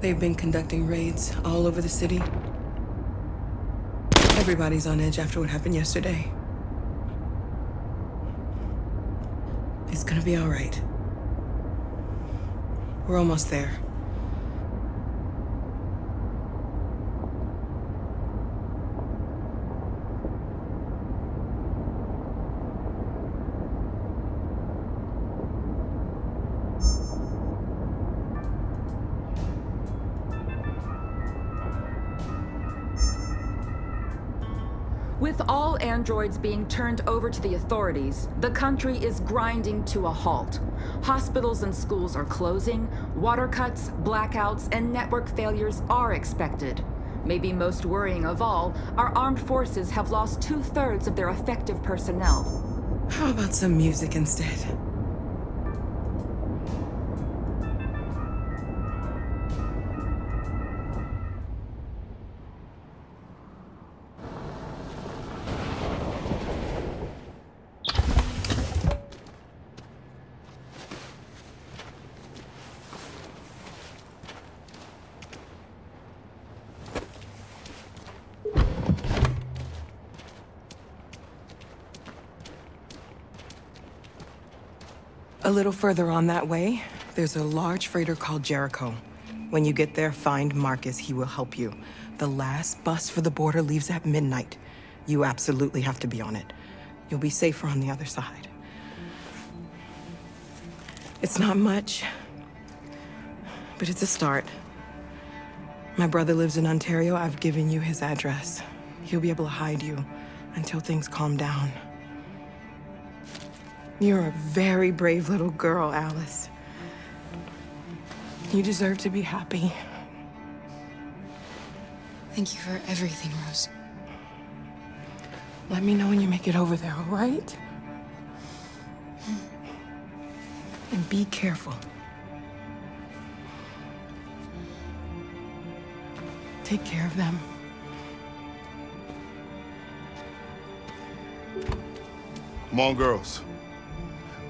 They've been conducting raids all over the city. Everybody's on edge after what happened yesterday. It's gonna be all right. We're almost there. With all androids being turned over to the authorities, the country is grinding to a halt. Hospitals and schools are closing, water cuts, blackouts, and network failures are expected. Maybe most worrying of all, our armed forces have lost 2/3 of their effective personnel. How about some music instead? A little further on that way, there's a large freighter called Jericho. When you get there, find Markus. He will help you. The last bus for the border leaves at midnight. You absolutely have to be on it. You'll be safer on the other side. It's not much, but it's a start. My brother lives in Ontario. I've given you his address. He'll be able to hide you until things calm down. You're a very brave little girl, Alice. You deserve to be happy. Thank you for everything, Rose. Let me know when you make it over there, all right? And be careful. Take care of them. Come on, girls.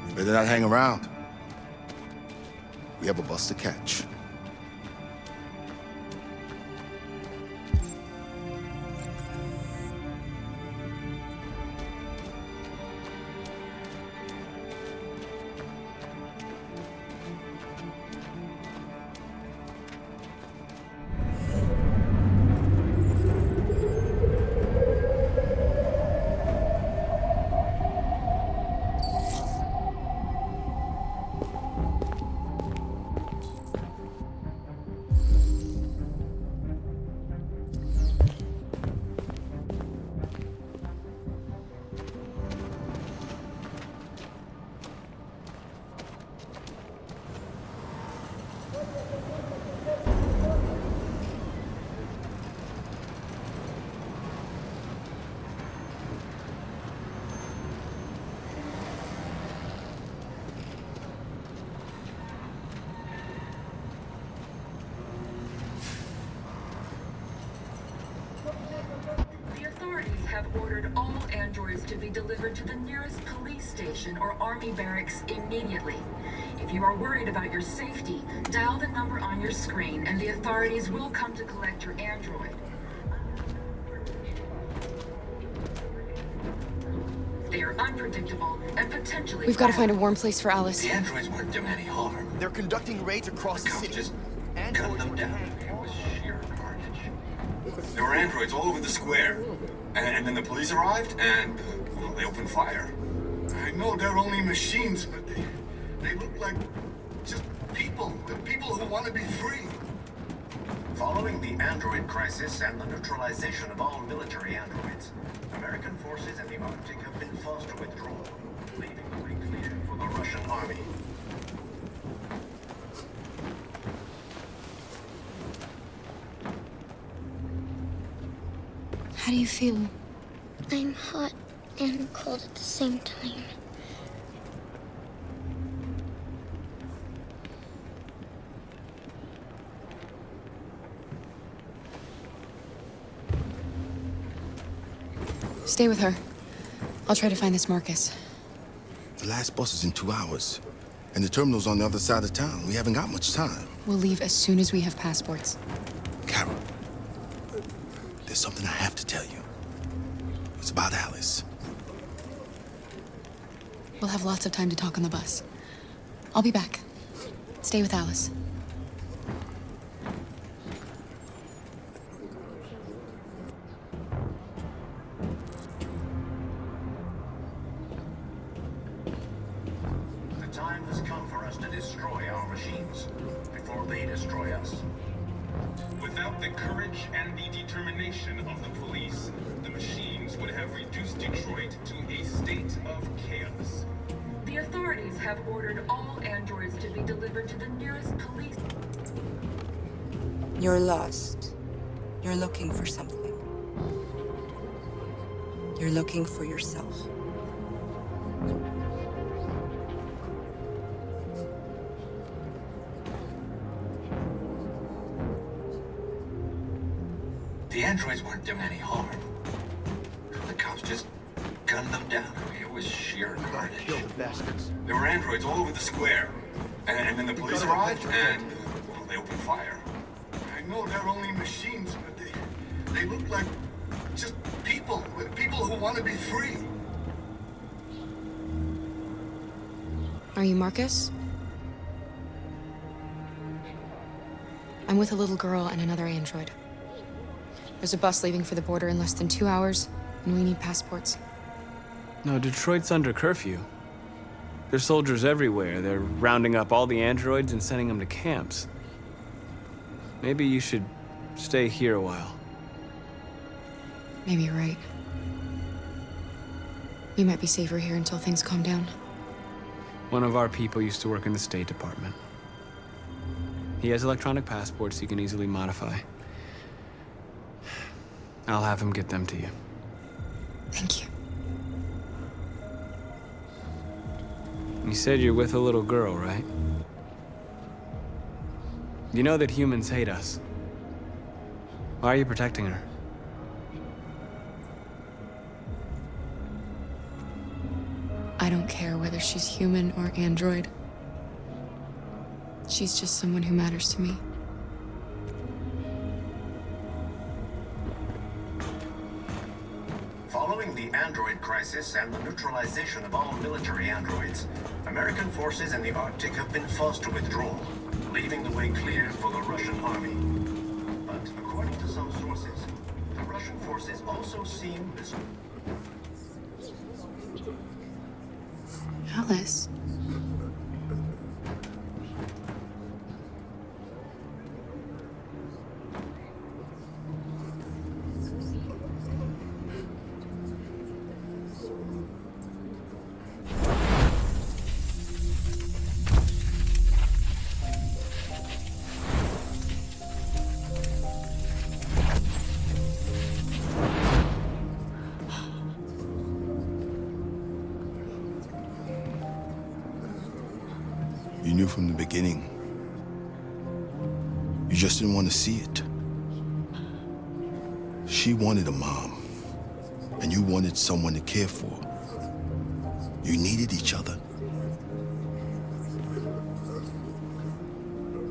You better not hang around. We have a bus to catch. Have ordered all androids to be delivered to the nearest police station or army barracks immediately. If you are worried about your safety, dial the number on your screen and the authorities will come to collect your android. They are unpredictable and potentially We've got to find a warm place for Alice. The androids won't do any harm. They're conducting raids across the city. Just cut them down. It was sheer carnage. There were androids all over the square. And then the police arrived, and well, they opened fire. I know they're only machines, but they look like just people. People who want to be free. Following the android crisis and the neutralization of all military androids, American forces in the Arctic have been forced to withdraw, leaving the way clear for the Russian army. How do you feel? I'm hot and cold at the same time. Stay with her. I'll try to find this Markus. The last bus is in 2 hours, and the terminal's on the other side of town. We haven't got much time. We'll leave as soon as we have passports. Carol, there's something I have to tell you. It's about Alice. We'll have lots of time to talk on the bus. I'll be back. Stay with Alice. The time has come for us to destroy our machines before they destroy us. Without the courage and the determination of the police, the machines would have reduced Detroit to a state of chaos. The authorities have ordered all androids to be delivered to the nearest police. You're lost. You're looking for something. You're looking for yourself. The androids weren't doing any harm. The cops just gunned them down. It was sheer carnage. Kill the bastards. There were androids all over the square. And then the police arrived, and well, they opened fire. I know they're only machines, but they look like just people. People who want to be free. Are you Markus? I'm with a little girl and another android. There's a bus leaving for the border in less than 2 hours, and we need passports. No, Detroit's under curfew. There's soldiers everywhere. They're rounding up all the androids and sending them to camps. Maybe you should stay here a while. Maybe you're right. We might be safer here until things calm down. One of our people used to work in the State Department. He has electronic passports he can easily modify. I'll have him get them to you. Thank you. You said you're with a little girl, right? You know that humans hate us. Why are you protecting her? I don't care whether she's human or android. She's just someone who matters to me. Following the android crisis and the neutralization of all military androids, American forces in the Arctic have been forced to withdraw, leaving the way clear for the Russian army. But according to some sources, the Russian forces also seem this. Alice. You knew from the beginning. You just didn't want to see it. She wanted a mom, and you wanted someone to care for. You needed each other.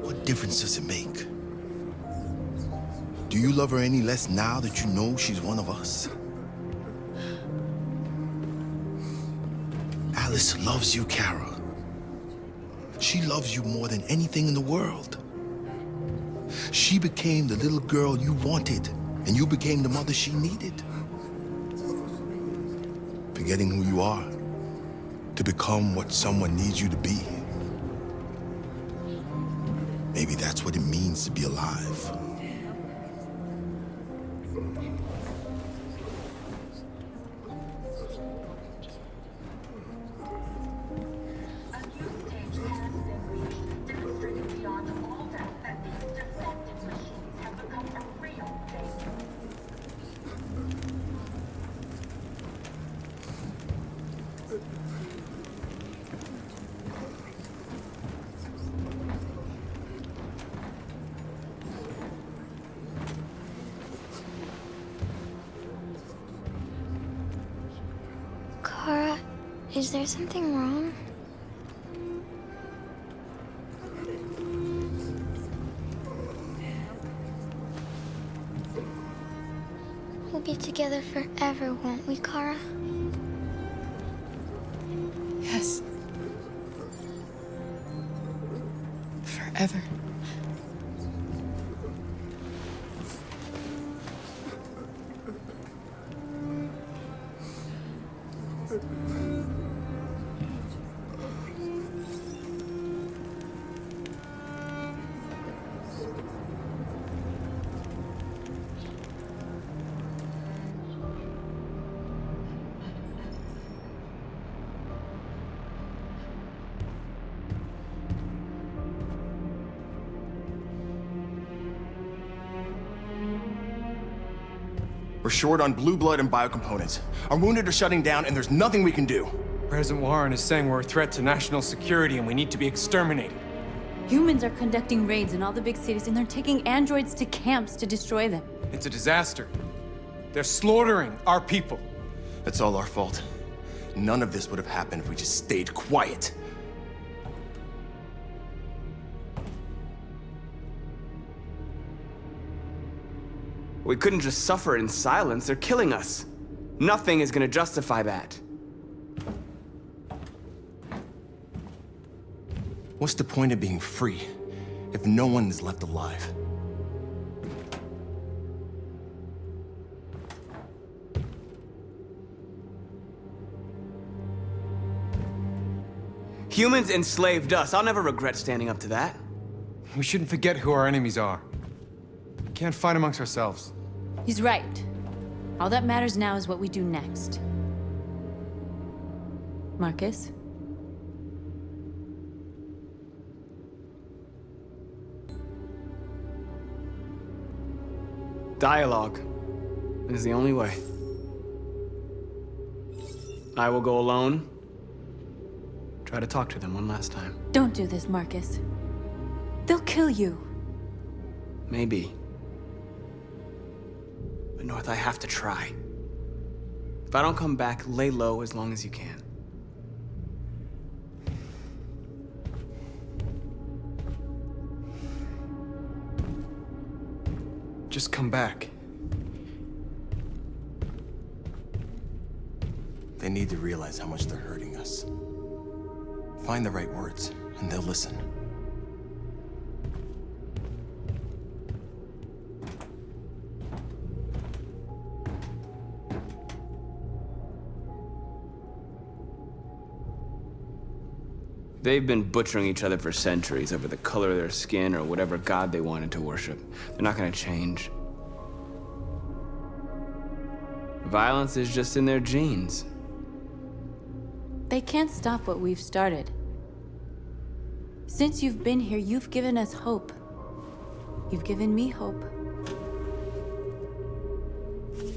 What difference does it make? Do you love her any less now that you know she's one of us? Alice loves you, Kara. She loves you more than anything in the world. She became the little girl you wanted, and you became the mother she needed. Forgetting who you are to become what someone needs you to be. Maybe that's what it means to be alive. Kara, is there something wrong? together forever, won't we, Kara? Yes. Forever. We're short on blue blood and biocomponents. Our wounded are shutting down, and there's nothing we can do. President Warren is saying we're a threat to national security and we need to be exterminated. Humans are conducting raids in all the big cities, and they're taking androids to camps to destroy them. It's a disaster. They're slaughtering our people. That's all our fault. None of this would have happened if we just stayed quiet. We couldn't just suffer in silence. They're killing us. Nothing is gonna justify that. What's the point of being free if no one is left alive? Humans enslaved us. I'll never regret standing up to that. We shouldn't forget who our enemies are. We can't fight amongst ourselves. He's right. All that matters now is what we do next. Markus? Dialogue is the only way. I will go alone. Try to talk to them one last time. Don't do this, Markus. They'll kill you. Maybe. But North, I have to try. If I don't come back, lay low as long as you can. Just come back. They need to realize how much they're hurting us. Find the right words, and they'll listen. They've been butchering each other for centuries over the color of their skin or whatever god they wanted to worship. They're not gonna change. Violence is just in their genes. They can't stop what we've started. Since you've been here, you've given us hope. You've given me hope.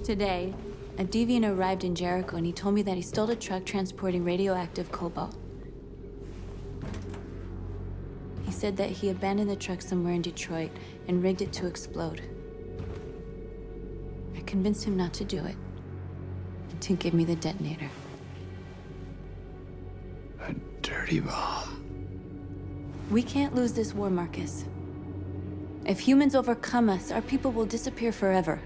Today, a deviant arrived in Jericho and he told me that he stole a truck transporting radioactive cobalt. He said that he abandoned the truck somewhere in Detroit and rigged it to explode. I convinced him not to do it, and to give me the detonator. A dirty bomb. We can't lose this war, Markus. If humans overcome us, our people will disappear forever.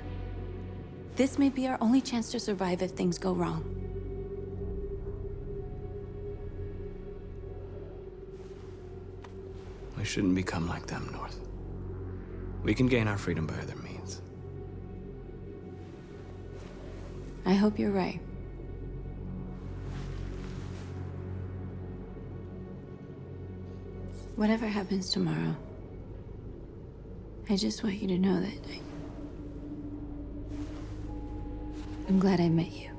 This may be our only chance to survive if things go wrong. We shouldn't become like them, North. We can gain our freedom by other means. I hope you're right. Whatever happens tomorrow, I just want you to know that I'm glad I met you.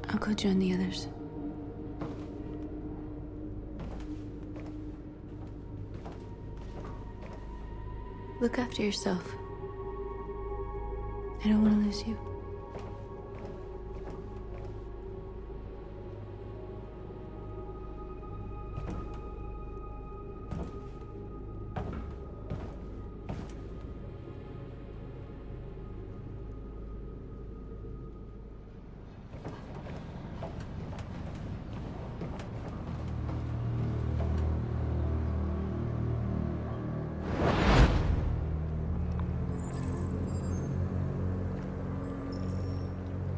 I'll go join the others. Look after yourself. I don't want to lose you.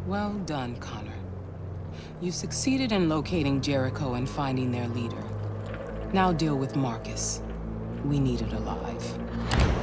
Well done, Connor. You succeeded in locating Jericho and finding their leader. Now deal with Markus. We need it alive.